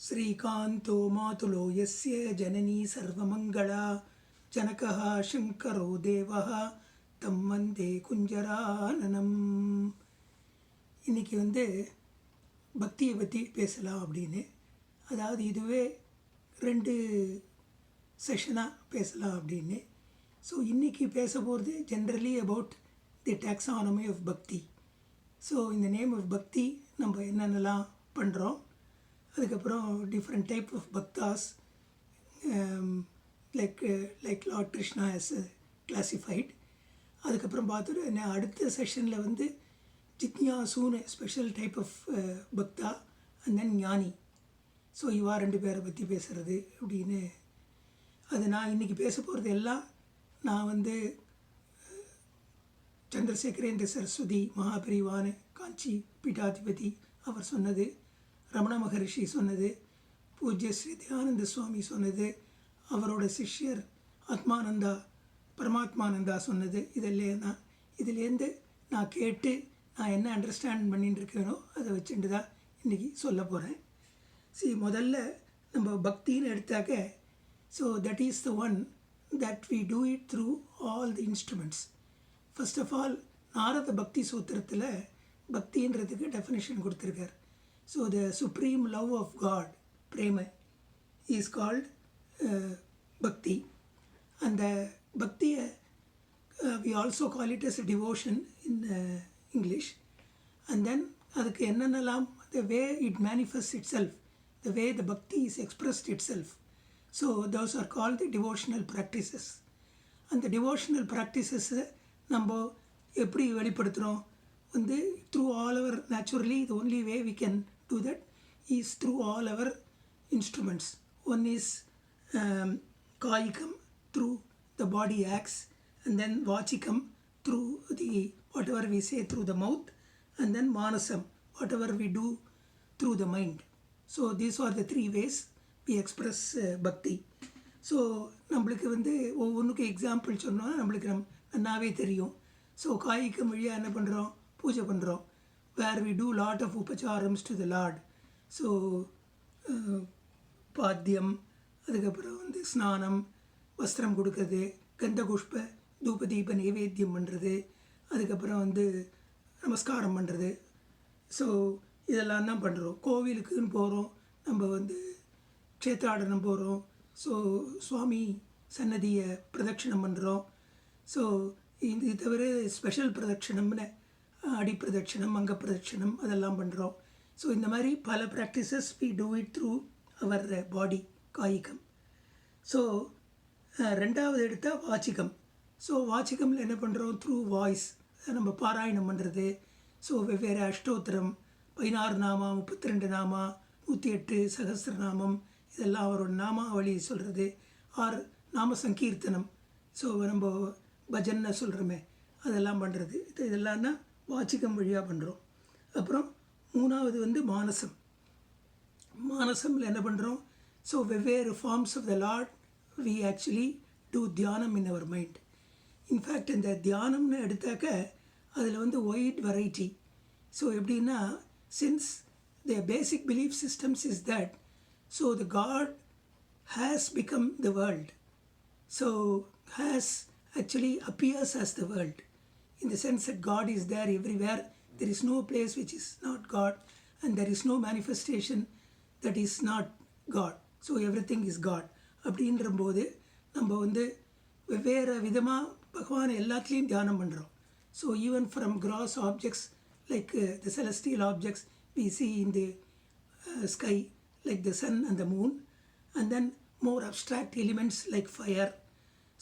श्रीकान्तो मातुलो यस्य जननी सर्वमङ्गला जनकः शङ्करो देवः தம் வந்தே குஞ்சரானனம். இன்றைக்கி பக்தியை பற்றி பேசலாம் அப்படின்னு, அதாவது இதுவே 2 செஷனாக பேசலாம் அப்படின்னு. ஸோ இன்றைக்கி பேச போகிறது generally about the taxonomy of bhakti. So இந்த நேம் ஆஃப் பக்தி நம்ம என்னென்னலாம் பண்ணுறோம், அதுக்கப்புறம் different type of bhaktas like Lord Krishna has classified. அதுக்கப்புறம் பார்த்துட்டு என்ன அடுத்த செஷனில் ஜிக்ஞாசூன்னு special type of bhakta and then jnani. So இவா 2 பேரை பற்றி பேசுகிறது அப்படின்னு. அது நான் இன்றைக்கி பேச போகிறது எல்லாம் நான் சந்திரசேகரேந்திர சரஸ்வதி மகாபரிவான காஞ்சி பீட்டாதிபதி அவர் சொன்னது, ரமண மகரிஷி சொன்னது, பூஜ்ய ஸ்ரீ தயானந்த சுவாமி சொன்னது, அவரோட சிஷ்யர் ஆத்மானந்தா பரமாத்மானந்தா சொன்னது, இதுலேருந்து நான் கேட்டு நான் என்ன அண்டர்ஸ்டாண்ட் பண்ணிட்டு இருக்கேனோ அதை வச்சுட்டு தான் இன்றைக்கி சொல்ல போகிறேன். முதல்ல நம்ம பக்தின்னு எடுத்தாக்க, so that is the one that we do it through all the instruments. First of all Narada bhakti சூத்திரத்தில் பக்தின்றதுக்கு டெஃபினேஷன் கொடுத்துருக்கார். So the supreme love of God prema is called bhakti. அந்த பக்தியை we also call it as a devotion in English. And then அதுக்கு என்னென்னலாம், the way it manifests itself, the way the bhakti is expressed itself. So those are called the devotional practices. அந்த devotional practices நம்ம எப்படி வெளிப்படுத்துகிறோம் through all our, naturally the only way we can do that is through all our instruments. One is காய்கம், through the body acts, and then vachikam, through the whatever we say through the mouth, and then manasam, whatever we do through the mind. So these are the 3 ways we express bhakti. So நம்மளுக்கு ஒவ்வொன்றுக்கு example சொன்னோன்னா நம்மளுக்கு நல்லாவே தெரியும். So காய்கம் வழியாக என்ன பண்ணுறோம், பூஜை பண்ணுறோம், where we do lot of உபச்சாரம்ஸ் டு த லார்ட். ஸோ பாத்தியம், அதுக்கப்புறம் ஸ்நானம், வஸ்திரம் கொடுக்கறது, கந்த புஷ்ப தூபதீப நைவேத்தியம் பண்ணுறது, அதுக்கப்புறம் நமஸ்காரம் பண்ணுறது. ஸோ இதெல்லாம் தான் பண்ணுறோம். கோவிலுக்குன்னு போகிறோம், நம்ம க்ஷேத்ராடனம் போகிறோம், ஸோ சுவாமி சன்னதியை பிரதட்சிணம் பண்ணுறோம். ஸோ இது தவிர ஸ்பெஷல் பிரதட்சிணம்னு அடி பிரதட்சிணம், அங்க பிரதட்சிணம் அதெல்லாம் பண்ணுறோம். ஸோ இந்த மாதிரி பல practices we do it through our body காய்கம். ஸோ 2வது எடுத்தால் வாச்சிகம். ஸோ வாச்சிகமில் என்ன பண்ணுறோம், த்ரூ வாய்ஸ் நம்ம பாராயணம் பண்ணுறது. ஸோ வெவ்வேறு அஷ்டோத்திரம், 16 நாமா, 32 நாமா, 108 சகஸ்ரநாமம், இதெல்லாம் அவரோட நாமாவளி சொல்கிறது. ஆர் நாம சங்கீர்த்தனம், ஸோ நம்ம பஜனை சொல்கிறோமே அதெல்லாம் பண்ணுறது. இதெல்லாம் தான் வாச்சிகம் வழியாக பண்ணுறோம். அப்புறம் 3வது மானசம். மானசமில் என்ன பண்ணுறோம், ஸோ வெவ்வேறு forms of the lord we actually do தியானம் in our mind. இன்ஃபேக்ட் இந்த தியானம்னு எடுத்தாக்க அதில் ஒயிட் வெரைட்டி. ஸோ எப்படின்னா, since the basic belief systems is that so the God has become the world. So has actually appears as the world in the sense that God is there everywhere. There is no place which is not God, and there is no manifestation that is not God. So everything is God. அப்படின்ற போது நம்ம வெவ்வேறு விதமாக பகவானை எல்லாத்துலேயும் தியானம் பண்ணுறோம். So even from gross objects like the celestial objects we see in the sky like the sun and the moon, and then more abstract elements like fire.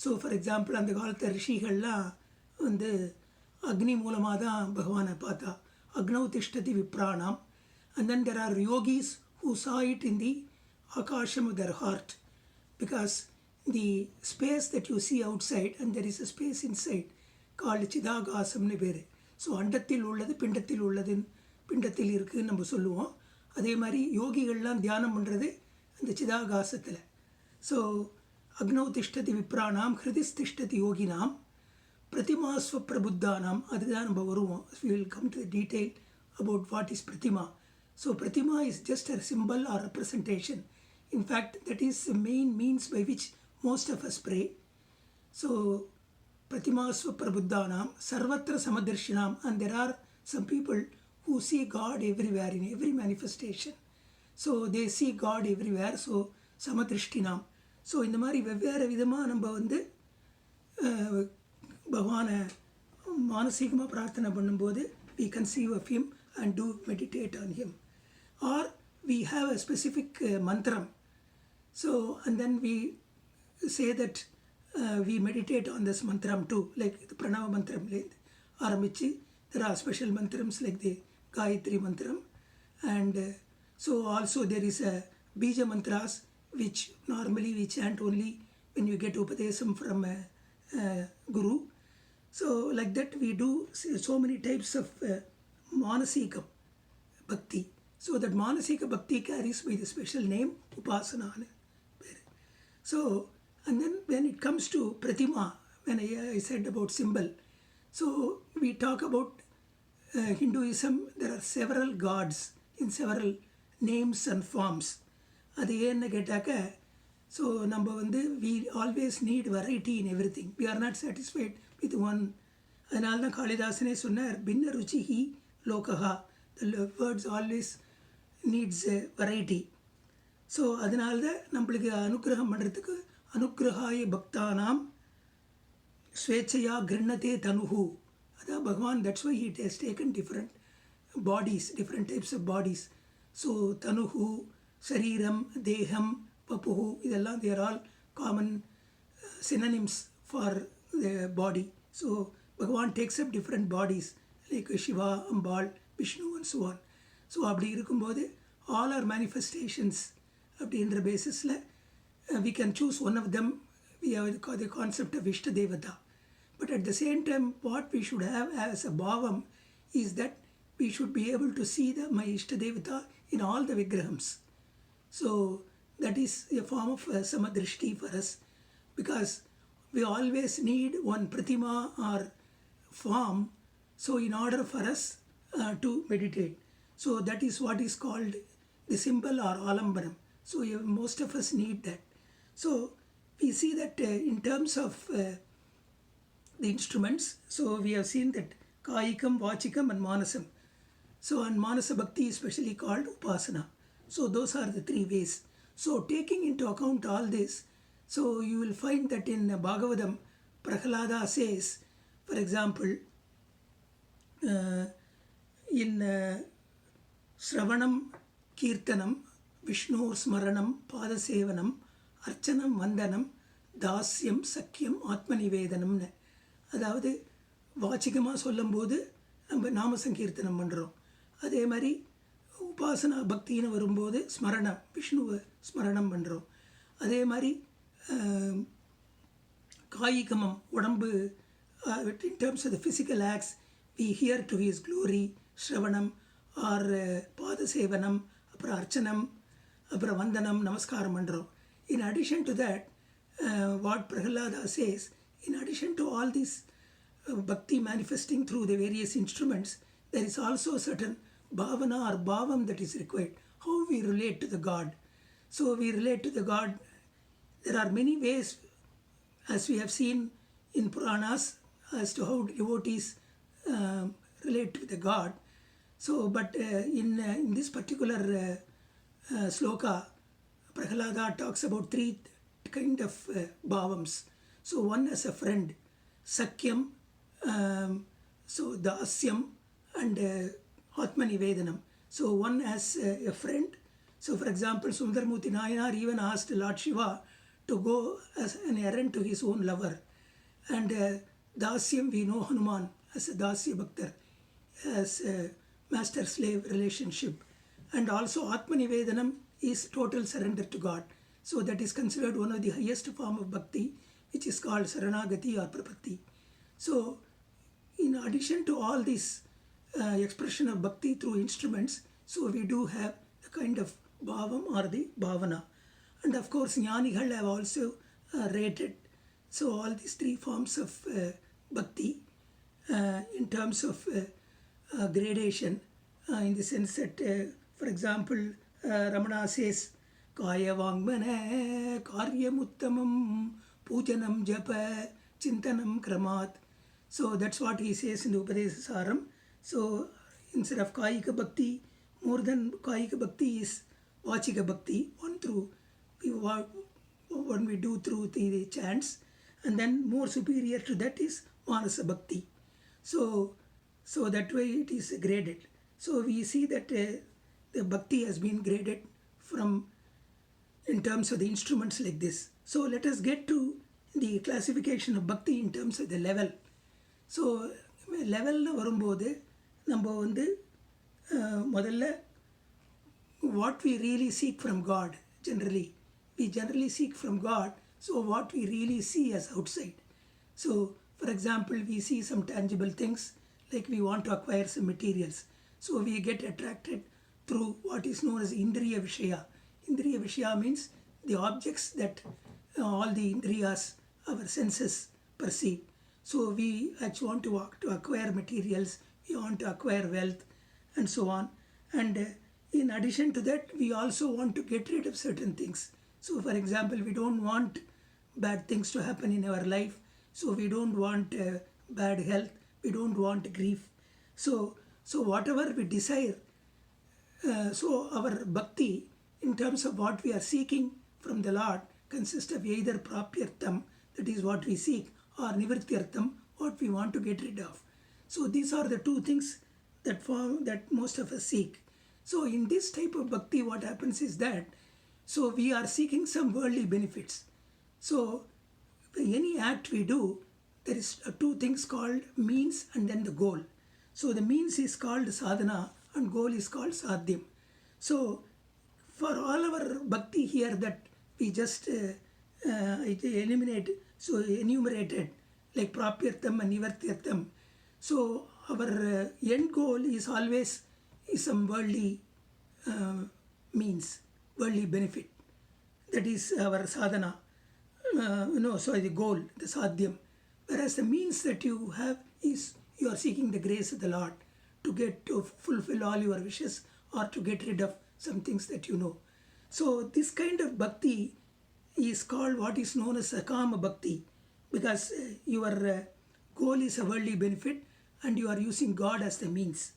So for example அந்த காலத்து ரிஷிகள்லாம் அக்னி மூலமாக தான் பகவானை பார்த்தா. அக்னௌ திஷ்டதி விப்ராணாம். And then there are yogis who saw it in the akasham of their heart, because the space that you see outside and there is a space inside called சிதாகாசம்னு பேர். ஸோ அண்டத்தில் உள்ளது பிண்டத்தில் உள்ளது, பிண்டத்தில் இருக்குதுன்னு நம்ம சொல்லுவோம். அதே மாதிரி யோகிகள்லாம் தியானம் பண்ணுறது அந்த சிதாகாசத்தில். ஸோ அக்னௌ திஷ்டதி விப்ராணாம் ஹிருதிஸ் திஷ்டதி யோகினாம் பிரதிமாஸ்வ பிரபுத்தானாம். அதுதான் நம்ம வருவோம். We will come to the detail about what is Pratima. So Pratima is just a symbol or representation. In fact, that is the main means by which most of us pray. So Pratimasva Prabuddhanam, Sarvatra Samadrashinam, and there are some people who see God everywhere in every manifestation. So they see God everywhere. So Samadrishtinam. So இந்த மாதிரி வெவ்வேறு விதமாக நம்ம வந்து பகவானை மானசீகமாக பிரார்த்தனை பண்ணும்போது we conceive of him and do meditate on him. Or we have a specific mantram. So and then we say that we meditate on this mantram too, like the Pranava mantram ஆரம்பிச்சு there are special mantrams like the Gayatri mantram, and so also there is a Bija mantras which normally we chant only when you get upadesam from a guru. So like that we do so many types of manasika bhakti. So that manasika bhakti carries by the special name upasana. So and then when it comes to pratima, when I said about symbol, so we talk about Hinduism, there are several gods in several names and forms. அது ஏன்னு கேட்டாக்க, so நம்ம வந்து we always need variety in everything. We are not satisfied with one. அதனால தான் காளிதாசனே சொன்னார், பின்ன ருச்சிஹி லோகஹா, the words always needs variety. So அதனால தான் நம்மளுக்கு அனுகிரகம் பண்ணுறதுக்கு அனுகிரகாய பக்தானாம் ஸ்வேச்சையா கிருண்ணதே தனுஹு, அதான் பகவான். That's why he has taken different bodies, different types of bodies. So தனுஹு, சரீரம், தேகம், பப்புஹு, இதெல்லாம் they are all common synonyms for the body. So பகவான் takes up different bodies like Shiva, Ambal, Vishnu and so on. So அப்படி இருக்கும்போது all our manifestations அப்படின்ற பேசிஸில் we can choose one of them. We have the concept of Ishta Devata. But at the same time, what we should have as a bhavam is that we should be able to see my Ishta Devata in all the vigrahams. So that is a form of samadrishti for us, because we always need one pratima or form, so in order for us to meditate. So that is what is called the symbol or alambanam. So most of us need that. So we see that in terms of the instruments, so we have seen that Kayikam, Vachikam and Manasam. So and Manasa Bhakti is specially called Upasana. So those are the three ways. So taking into account all this, so you will find that in Bhagavatam, Prahlada says, for example, in Sravanam, Kirtanam, Vishnu Smaranam, Padasevanam, Archanam, Vandanam, Dasyam, Sakyam, Atmanivedanam. அதாவது வாச்சிகமாக சொல்லும்போது நம்ம நாம சங்கீர்த்தனம் பண்ணுறோம். அதே மாதிரி உபாசனா பக்தின்னு வரும்போது ஸ்மரணம், விஷ்ணுவை ஸ்மரணம் பண்ணுறோம். அதே மாதிரி காயிகமம், உடம்பு, in terms of the physical acts, we hear to his glory, ஸ்ரவணம் ஆர் பாதசேவனம், அப்புறம் அர்ச்சனம், அப்புறம் வந்தனம், நமஸ்காரம் பண்ணுறோம். In addition to that, what Prahlada says, in addition to all these bhakti manifesting through the various instruments, there is also certain bhavana or bhavam that is required. How we relate to the God. So we relate to the God. There are many ways, as we have seen in Puranas, as to how devotees relate to the God. So, but in this particular sloka, Prahlada talks about three kind of bhavams. So one as a friend, Sakyam, so Dasyam and Atmanivedanam. So one as a friend. So for example, Sundarmurti Nayanar even asked Lord Shiva to go as an errand to his own lover. And Dasyam, we know Hanuman as a Dasya Bhaktar, as a master-slave relationship. And also Atmanivedanam is total surrender to God. So that is considered one of the highest form of bhakti, which is called Saranagati or Prapatti. So in addition to all this expression of bhakti through instruments, so we do have a kind of bhavam or the bhavana. And of course, Jnanihal have also rated so all these three forms of bhakti in terms of gradation, in the sense that For example, Ramana says, Kaya Vangmana Karyamuttamam Pujanam Japa Chintanam Kramat. So that's what he says in the Upadesa So instead of Kayika Bhakti, more than Kayika Bhakti is Vachika Bhakti, when we do through the chants, and then more superior to that is Manasa Bhakti. So that way it is graded. So we see that the Bhakti has been graded from in terms of the instruments like this. So let us get to the classification of Bhakti in terms of the level. So லெவல்னு வரும்போது நம்ம வந்து முதல்ல what we really seek from God generally. We generally seek from God, so what we really see as outside. So for example, we see some tangible things, like we want to acquire some materials. So we get attracted through what is known as Indriya Vishaya. Indriya Vishaya means the objects that all the Indriyas, our senses, perceive. So we actually want to acquire materials, we want to acquire wealth, and so on. And in addition to that, we also want to get rid of certain things. So for example, we don't want bad things to happen in our life. So we don't want bad health, we don't want grief. So whatever we desire, so our bhakti in terms of what we are seeking from the Lord consists of either prapyartham, that is what we seek, or nivrityartham, what we want to get rid of. So these are the two things that most of us seek. So in this type of bhakti, what happens is that, so we are seeking some worldly benefits. So any act we do, there is two things called means and then the goal. So the means is called sadhana and goal is called sadhyam. So for all our bhakti here that we just enumerated, like prapyartham and nivartyartham. So our end goal is always some worldly means, worldly benefit. That is our sadhana. The goal, the sadhyam. Whereas the means that you have is you are seeking the grace of the Lord to fulfill all your wishes or to get rid of some things that you know. So this kind of bhakti is called what is known as Sakama Bhakti, because your goal is a worldly benefit and you are using God as the means.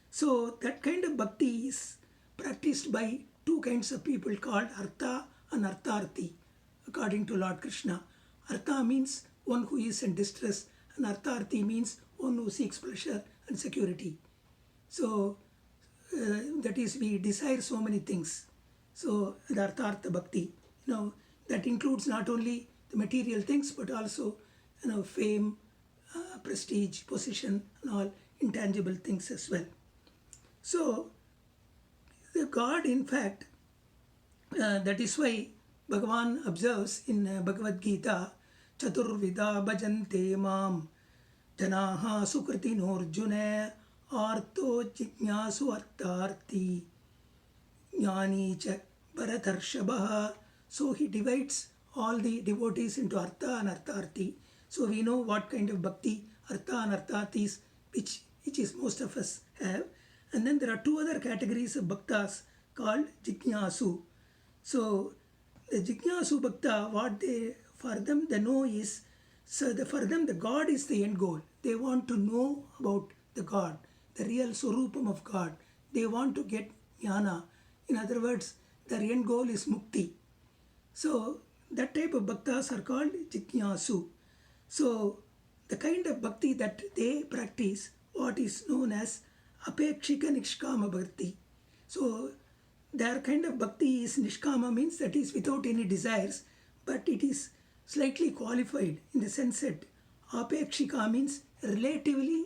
So that kind of bhakti is practiced by two kinds of people called Artha and Artharthi, according to Lord Krishna. Artha means one who is in distress, and Artharthi means one who seeks pleasure and security. So that is, we desire so many things. So the Arthartha Bhakti, that includes not only the material things but also fame, prestige, position, and all intangible things as well. So the God, in fact, that is why Bhagavan observes in Bhagavad Gita, Chaturvida bhajante mam janaha sukritino arjuna arto jignasu artharthi jnani cha bharatarshavaha. So he divides all the devotees into Artha and Artharthi. So we know what kind of bhakti Artha and Artharthi is, which is most of us have. And then there are two other categories of bhaktas called Jignasu. So the Jignasu bhakta, for them the know is, for them the God is the end goal. They want to know about the God, the real Swarupam of God. They want to get jnana. In other words, their end goal is mukti. So that type of bhaktas are called Jignasu. So the kind of bhakti that they practice, what is known as Apekshika Nishkama Bhakti. So their kind of bhakti is Nishkama, means that is without any desires, but it is slightly qualified in the sense that Apekshika means relatively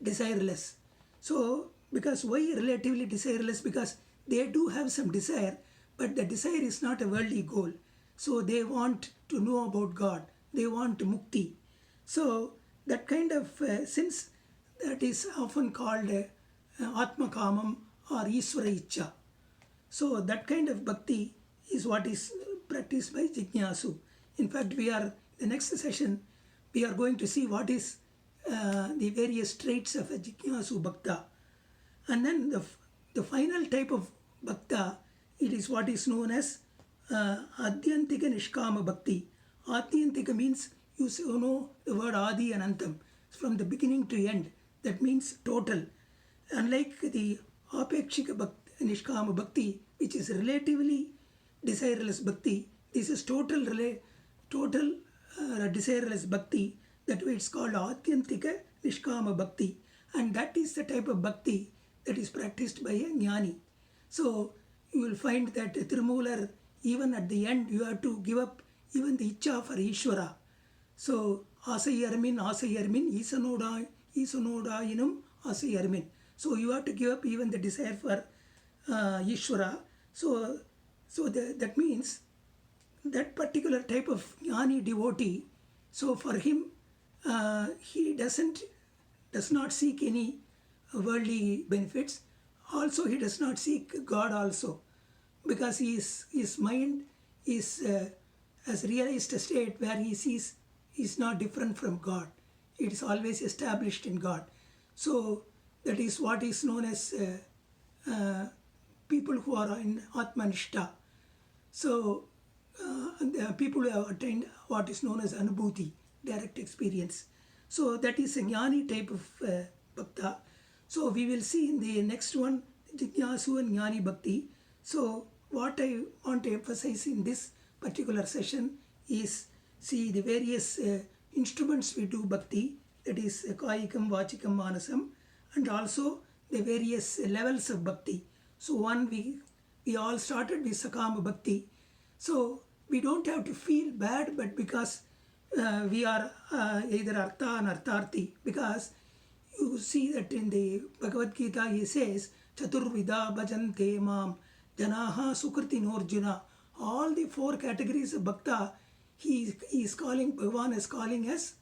desireless. So because why relatively desireless? Because they do have some desire, but the desire is not a worldly goal. So they want to know about God. They want mukti. So that kind of since that is often called Atma Kamam or Iswara Ichcha. So that kind of bhakti is what is practiced by Jignasu. In fact, the next session, we are going to see what is the various traits of a Jignasu Bhakta. And then the final type of bhakta, it is what is known as Adyantika Nishkama Bhakti. Adyantika means, you know the word Adi and Antam, from the beginning to end. That means total. Unlike the Apekshika Bhakti, Nishkama Bhakti, which is relatively desireless bhakti, this is total desireless bhakti. That way it's called Adyantika Nishkama Bhakti. And that is the type of bhakti that is practiced by a jnani. So you will find that Tirumolar, even at the end, you have to give up even the Icha for Ishvara. So Asayarmin, Isanodayinum, Asayarmin. So you have to give up even the desire for Ishvara. So that means that particular type of jnani devotee, so for him, he does not seek any worldly benefits. Also, he does not seek God also, because his mind has realized a state where he sees he is not different from God. It is always established in God. So that is what is known as people who are in Atmanishta. So the people who have attained what is known as Anubhuti, direct experience. So that is a jnani type of bhakta. So we will see in the next one, Jignasu and Jnani Bhakti. So what I want to emphasize in this particular session is, see the various instruments we do bhakti, that is Kayikam, Vachikam, Manasam, and also the various levels of bhakti. So one, we all started with Sakama Bhakti. So we don't have to feel bad, but because we are either Artha and Artharthi, because you see that in the Bhagavad Gita he says, Chaturvida bhajante mam janaha sukriti norjuna. All the four categories of bhakta, he is calling, Bhagavan is calling as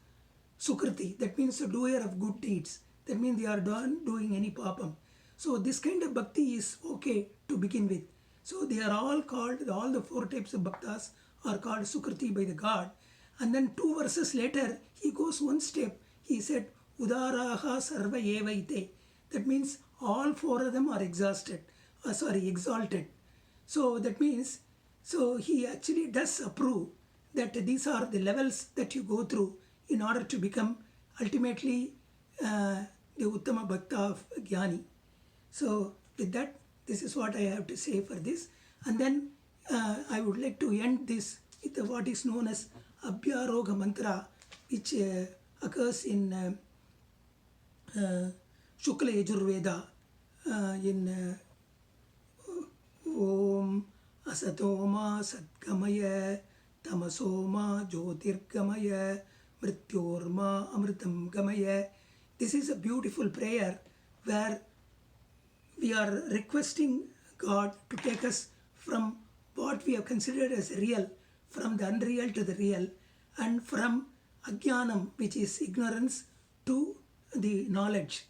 Sukriti. That means the doer of good deeds. That means they are doing any papam. So this kind of bhakti is okay to begin with. So they are all called, all the four types of bhaktas are called Sukriti by the God. And then 2 verses later, he goes one step. He said, Udaraha sarva evaite. That means all 4 of them are exalted. So that means, so he actually does approve that these are the levels that you go through in order to become ultimately the Uttama Bhakta of Jnani. So with that, this is what I have to say for this. And then I would like to end this with what is known as Abhyaroga Mantra, which occurs in Shukla Yajurveda in Om Asatoma Satgamaya Tamasoma Jyotirgamaya Mrityorma Amritam Gamaya. This is a beautiful prayer where we are requesting God to take us from what we have considered as real, from the unreal to the real, and from Ajnanam, which is ignorance, to the knowledge.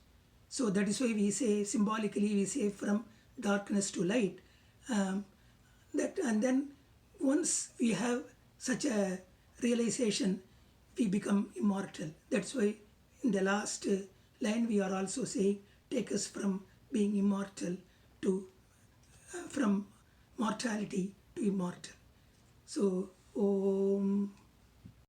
So that is why we say, symbolically we say from darkness to light. And then once we have such a realization, we become immortal. That's why in the last line we are also saying, take us from being immortal to, from mortality to immortal. So, Om